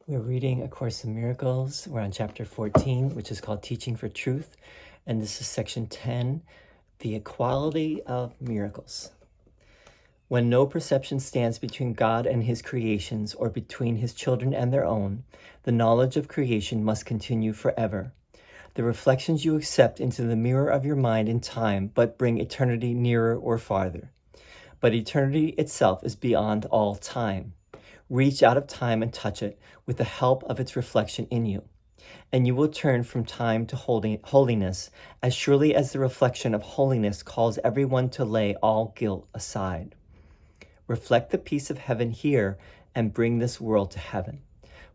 We're reading A Course in Miracles. We're on chapter 14, which is called Teaching for Truth. And this is section 10, the equality of miracles. When no perception stands between God and his creations or between his children and their own, the knowledge of creation must continue forever. The reflections you accept into the mirror of your mind in time but bring eternity nearer or farther. But eternity itself is beyond all time. Reach out of time and touch it with the help of its reflection in you, and you will turn from time to holiness as surely as the reflection of holiness calls everyone to lay all guilt aside. Reflect the peace of heaven here and bring this world to heaven.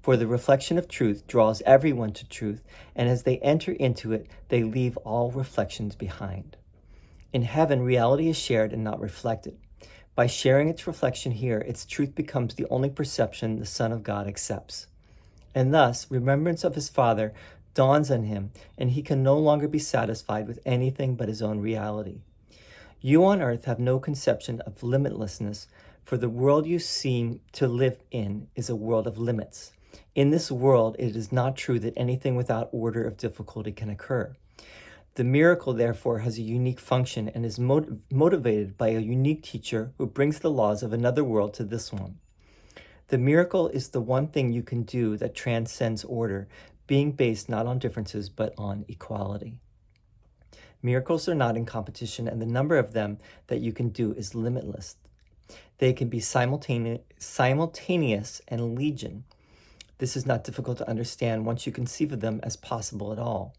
For the reflection of truth draws everyone to truth, and as they enter into it, they leave all reflections behind. In heaven, reality is shared and not reflected. By sharing its reflection here, its truth becomes the only perception the Son of God accepts. And thus, remembrance of his Father dawns on him, and he can no longer be satisfied with anything but his own reality. You on earth have no conception of limitlessness, for the world you seem to live in is a world of limits. In this world, it is not true that anything without order of difficulty can occur. The miracle, therefore, has a unique function and is motivated by a unique teacher who brings the laws of another world to this one. The miracle is the one thing you can do that transcends order, being based not on differences but on equality. Miracles are not in competition, and the number of them that you can do is limitless. They can be simultaneous and legion. This is not difficult to understand once you conceive of them as possible at all.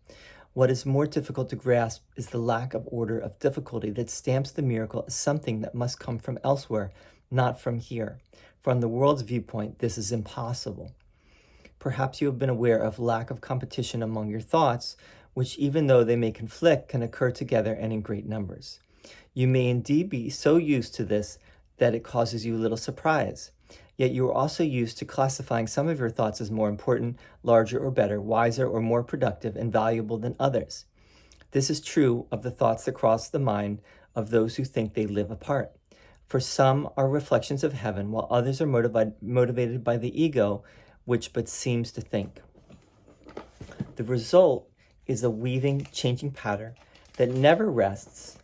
What is more difficult to grasp is the lack of order of difficulty that stamps the miracle as something that must come from elsewhere, not from here. From the world's viewpoint, this is impossible. Perhaps you have been aware of lack of competition among your thoughts, which, even though they may conflict, can occur together and in great numbers. You may indeed be so used to this that it causes you little surprise. Yet you are also used to classifying some of your thoughts as more important, larger or better, wiser or more productive and valuable than others. This is true of the thoughts that cross the mind of those who think they live apart. For some are reflections of heaven, while others are motivated by the ego, which but seems to think. The result is a weaving, changing pattern that never rests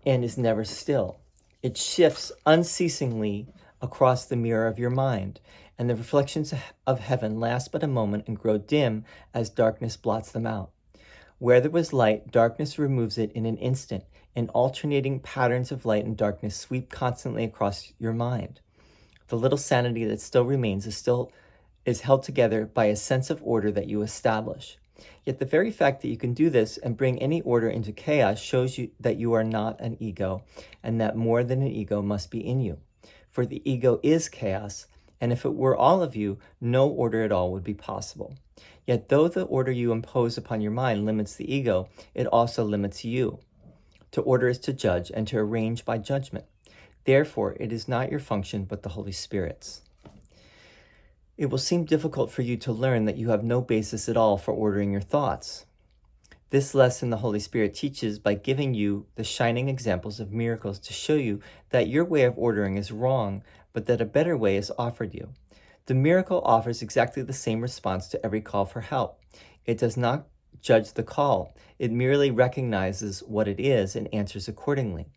and is never still. It shifts unceasingly across the mirror of your mind, and the reflections of heaven last but a moment and grow dim as darkness blots them out. Where there was light, darkness removes it in an instant, and alternating patterns of light and darkness sweep constantly across your mind. The little sanity that still remains is held together by a sense of order that you establish. Yet the very fact that you can do this and bring any order into chaos shows you that you are not an ego, and that more than an ego must be in you. For the ego is chaos, and if it were all of you, no order at all would be possible. Yet though the order you impose upon your mind limits the ego, it also limits you. To order is to judge, and to arrange by judgment. Therefore, it is not your function, but the Holy Spirit's. It will seem difficult for you to learn that you have no basis at all for ordering your thoughts. This lesson the Holy Spirit teaches by giving you the shining examples of miracles to show you that your way of ordering is wrong, but that a better way is offered you. The miracle offers exactly the same response to every call for help. It does not judge the call. It merely recognizes what it is and answers accordingly.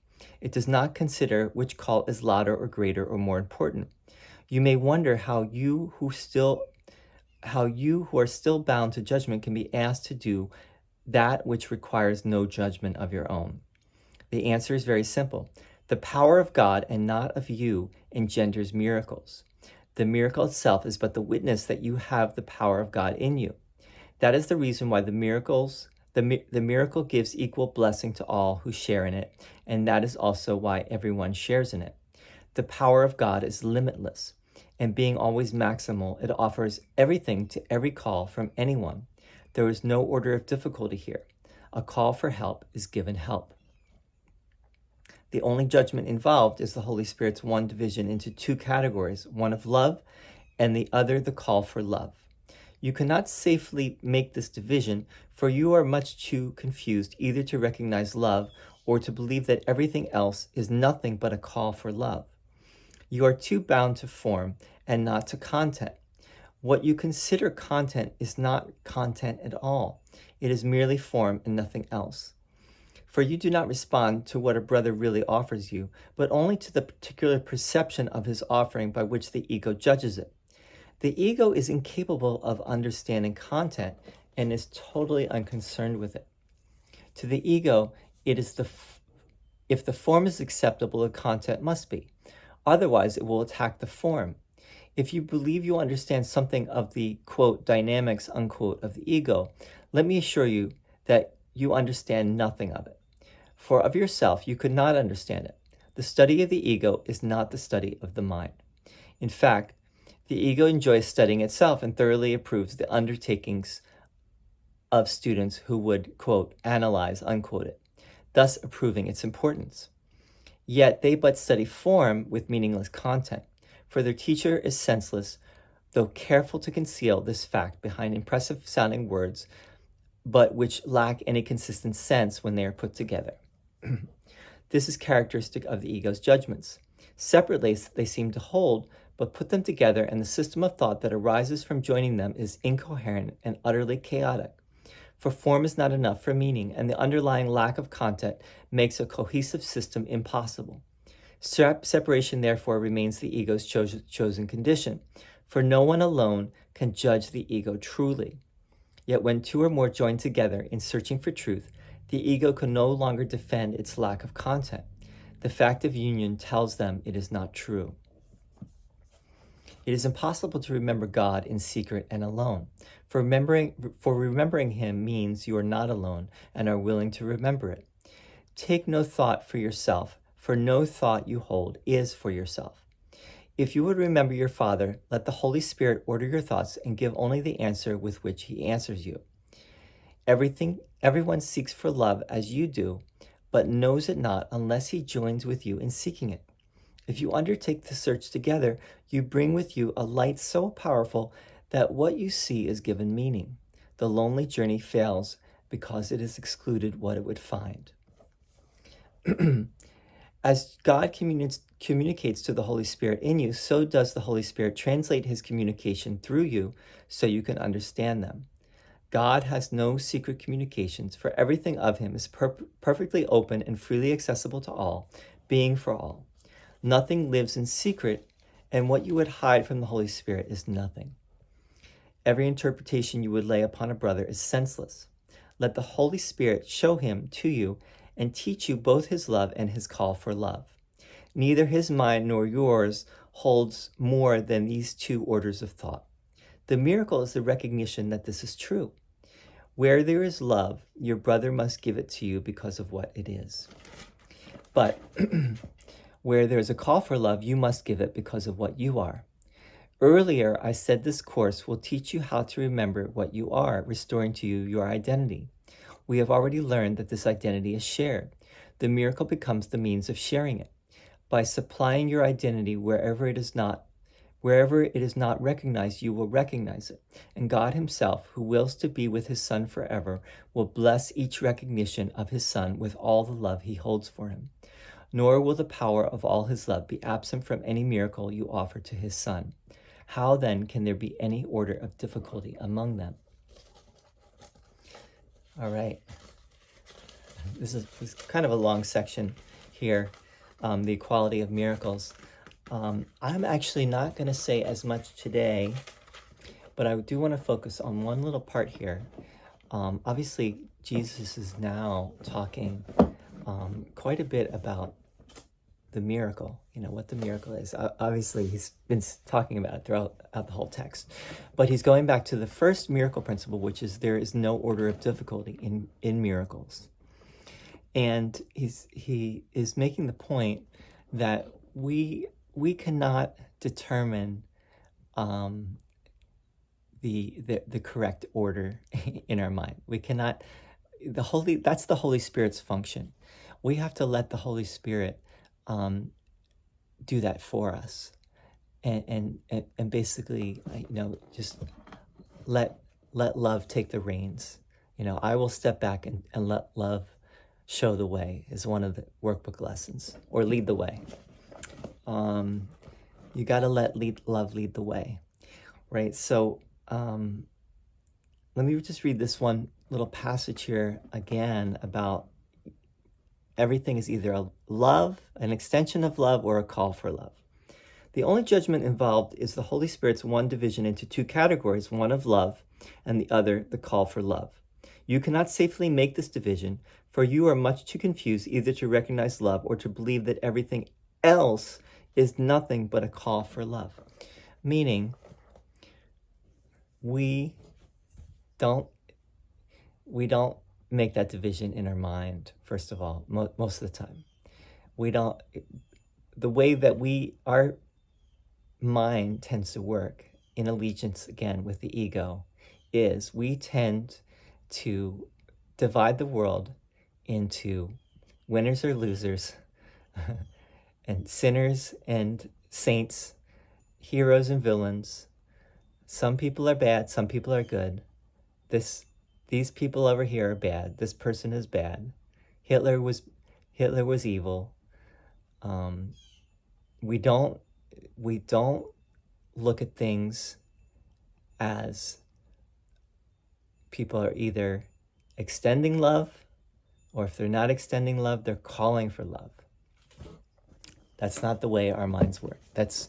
It does not consider which call is louder or greater or more important. You may wonder how you who are still bound to judgment can be asked to do that which requires no judgment of your own. The answer is very simple. The power of God and not of you engenders miracles. The miracle itself is but the witness that you have the power of God in you. That is the reason why the miracle gives equal blessing to all who share in it, and that is also why everyone shares in it. The power of God is limitless, and being always maximal, it offers everything to every call from anyone. There is no order of difficulty here. A call for help is given help. The only judgment involved is the Holy Spirit's one division into two categories, one of love and the other the call for love. You cannot safely make this division, for you are much too confused either to recognize love or to believe that everything else is nothing but a call for love. You are too bound to form and not to content. What you consider content is not content at all. It is merely form and nothing else. For you do not respond to what a brother really offers you, but only to the particular perception of his offering by which the ego judges it. The ego is incapable of understanding content and is totally unconcerned with it. To the ego, it is if the form is acceptable, the content must be. Otherwise, it will attack the form. If you believe you understand something of the, quote, dynamics, unquote, of the ego, let me assure you that you understand nothing of it. For of yourself, you could not understand it. The study of the ego is not the study of the mind. In fact, the ego enjoys studying itself and thoroughly approves the undertakings of students who would, quote, analyze, unquote it, thus approving its importance. Yet they but study form with meaningless content, for their teacher is senseless, though careful to conceal this fact behind impressive-sounding words, but which lack any consistent sense when they are put together. This is characteristic of the ego's judgments. Separately, they seem to hold, but put them together, and the system of thought that arises from joining them is incoherent and utterly chaotic. For form is not enough for meaning, and the underlying lack of content makes a cohesive system impossible. Separation, therefore, remains the ego's chosen condition, for no one alone can judge the ego truly. Yet when two or more join together in searching for truth, the ego can no longer defend its lack of content. The fact of union tells them it is not true. It is impossible to remember God in secret and alone. For remembering him means you are not alone and are willing to remember it. Take no thought for yourself, for no thought you hold is for yourself. If you would remember your Father, let the Holy Spirit order your thoughts and give only the answer with which he answers you. Everyone seeks for love as you do, but knows it not unless he joins with you in seeking it. If you undertake the search together, you bring with you a light so powerful that what you see is given meaning. The lonely journey fails because it has excluded what it would find. As God communicates to the Holy Spirit in you, so does the Holy Spirit translate his communication through you so you can understand them. God has no secret communications, for everything of him is perfectly open and freely accessible to all, being for all. Nothing lives in secret, and what you would hide from the Holy Spirit is nothing. Every interpretation you would lay upon a brother is senseless. Let the Holy Spirit show him to you and teach you both his love and his call for love. Neither his mind nor yours holds more than these two orders of thought. The miracle is the recognition that this is true. Where there is love, your brother must give it to you because of what it is. But where there is a call for love, you must give it because of what you are. Earlier, I said this course will teach you how to remember what you are, restoring to you your identity. We have already learned that this identity is shared. The miracle becomes the means of sharing it. By supplying your identity wherever it is not recognized, you will recognize it. And God himself, who wills to be with his Son forever, will bless each recognition of his Son with all the love he holds for him. Nor will the power of all his love be absent from any miracle you offer to his Son. How then can there be any order of difficulty among them? All right. This is kind of a long section here, the equality of miracles. I'm actually not going to say as much today, but I do want to focus on one little part here. Obviously, Jesus is now talking quite a bit about the miracle, what the miracle is. Obviously, he's been talking about it throughout the whole text. But he's going back to the first miracle principle, which is there is no order of difficulty in miracles. And he is making the point that we cannot determine the correct order in our mind. We cannot. That's the Holy Spirit's function. We have to let the Holy Spirit do that for us, and basically, just let love take the reins. I will step back and let love show the way is one of the workbook lessons, or lead the way. You got to let love lead the way, right? So let me just read this one little passage here again about everything is either a love, an extension of love, or a call for love. The only judgment involved is the Holy Spirit's one division into two categories, one of love and the other the call for love. You cannot safely make this division, for you are much too confused either to recognize love or to believe that everything else is nothing but a call for love. Meaning, we don't make that division in our mind, first of all, most of the time. We don't, the way that our mind tends to work in allegiance, again, with the ego, is we tend to divide the world into winners or losers, and sinners and saints, heroes and villains. Some people are bad, some people are good. These people over here are bad. This person is bad. Hitler was evil. We don't look at things as people are either extending love, or if they're not extending love, they're calling for love. That's not the way our minds work. That's,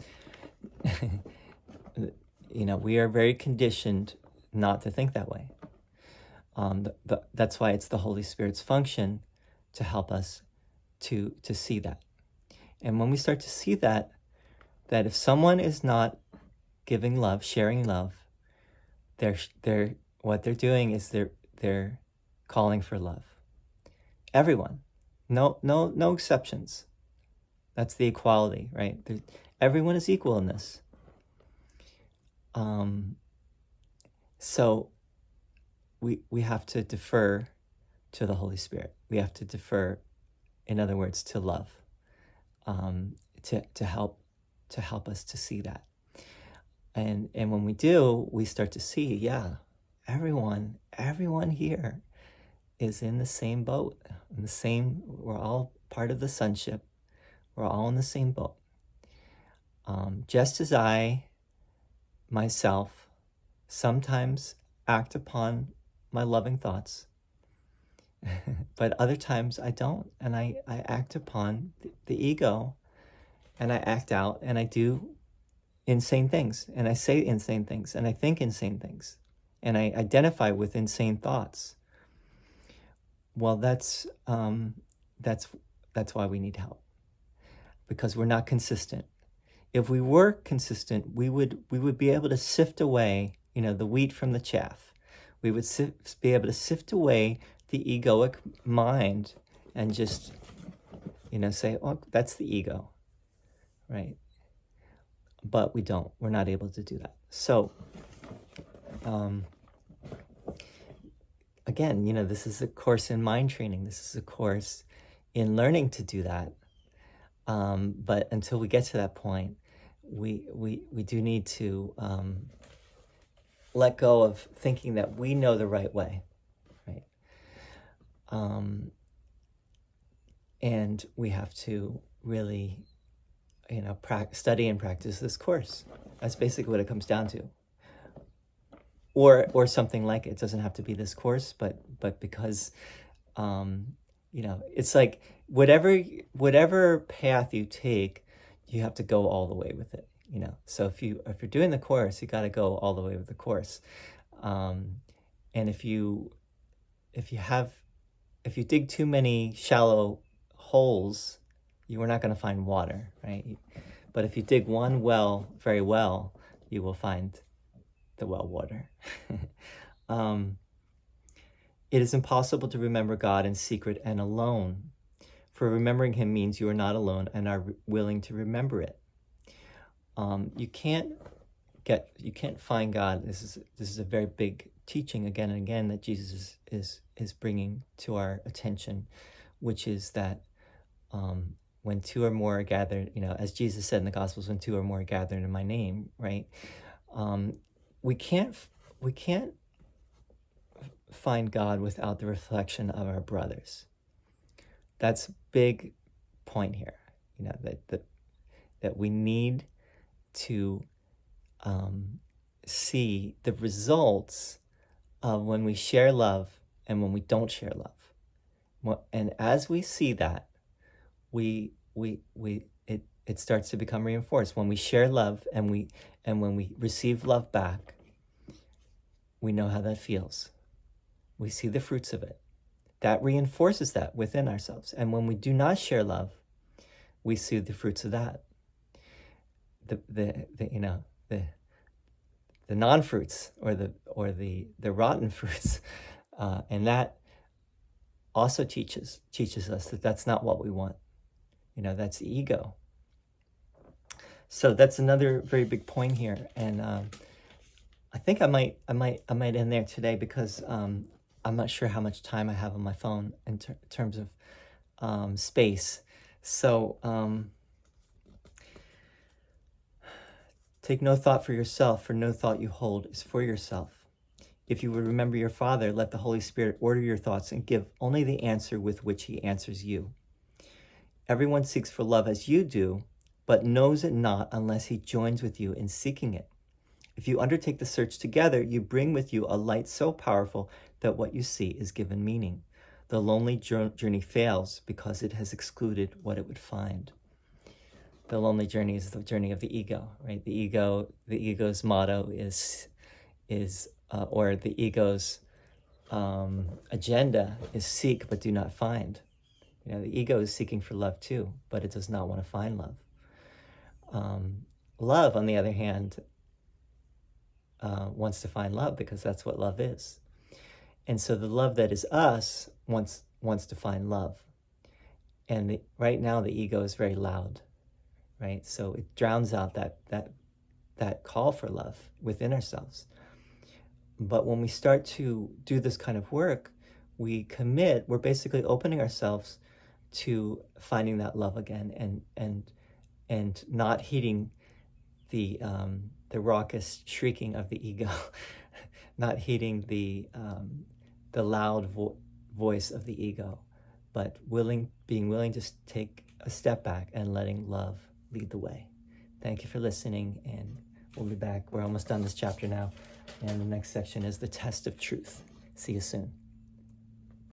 we are very conditioned not to think that way. That's why it's the Holy Spirit's function to help us to see that. And when we start to see that if someone is not giving love, sharing love, they're what they're doing is they're calling for love. Everyone, no exceptions. That's the equality, right? Everyone is equal in this. So we have to defer to the Holy Spirit. We have to defer, in other words, to love, to help us to see that. And when we do, we start to see, yeah, everyone here is in the same boat, we're all part of the sonship. We're all in the same boat. Just as I, myself, sometimes act upon my loving thoughts, but other times I don't, and I act upon the ego, and I act out, and I do insane things, and I say insane things, and I think insane things, and I identify with insane thoughts. Well, that's why we need help, because we're not consistent. If we were consistent, we would be able to sift away, the wheat from the chaff. We would be able to sift away the egoic mind and just, say, oh, that's the ego, right? But we don't. We're not able to do that. So, again, this is a course in mind training. This is a course in learning to do that. But until we get to that point, we do need to let go of thinking that we know the right way, right? And we have to really, study and practice this course. That's basically what it comes down to. Or something like it. It doesn't have to be this course, but because, it's like whatever path you take, you have to go all the way with it. So if you're doing the course, you got to go all the way with the course. And if you dig too many shallow holes, you are not going to find water, right? But if you dig one well very well, you will find the well water. It is impossible to remember God in secret and alone, for remembering him means you are not alone and are willing to remember it. You can't find God. This is a very big teaching again and again that Jesus is bringing to our attention, which is that when two or more are gathered, as Jesus said in the Gospels, when two or more are gathered in my name, right? We can't find God without the reflection of our brothers. That's a big point here, that we need to see the results of when we share love and when we don't share love. And as we see that, it starts to become reinforced. When we share love and when we receive love back, we know how that feels. We see the fruits of it. That reinforces that within ourselves. And when we do not share love, we see the fruits of that. The non-fruits or the rotten fruits, and that also teaches us that that's not what we want. That's ego. So that's another very big point here, and I think I might end there today because I'm not sure how much time I have on my phone in terms of space. So take no thought for yourself, for no thought you hold is for yourself. If you would remember your Father, let the Holy Spirit order your thoughts and give only the answer with which he answers you. Everyone seeks for love as you do, but knows it not unless he joins with you in seeking it. If you undertake the search together, you bring with you a light so powerful that what you see is given meaning. The lonely journey fails because it has excluded what it would find. The lonely journey is the journey of the ego, right? The ego's motto is or the ego's agenda is seek but do not find. The ego is seeking for love too, but it does not want to find love. Love, on the other hand, wants to find love because that's what love is. And so the love that is us wants to find love. And right now the ego is very loud, right? So it drowns out that call for love within ourselves. But when we start to do this kind of work, we're basically opening ourselves to finding that love again and not heeding the raucous shrieking of the ego, not heeding the loud voice of the ego, but being willing to take a step back and letting love lead the way. Thank you for listening, and we'll be back. We're almost done this chapter now, and the next section is the test of truth. See you soon.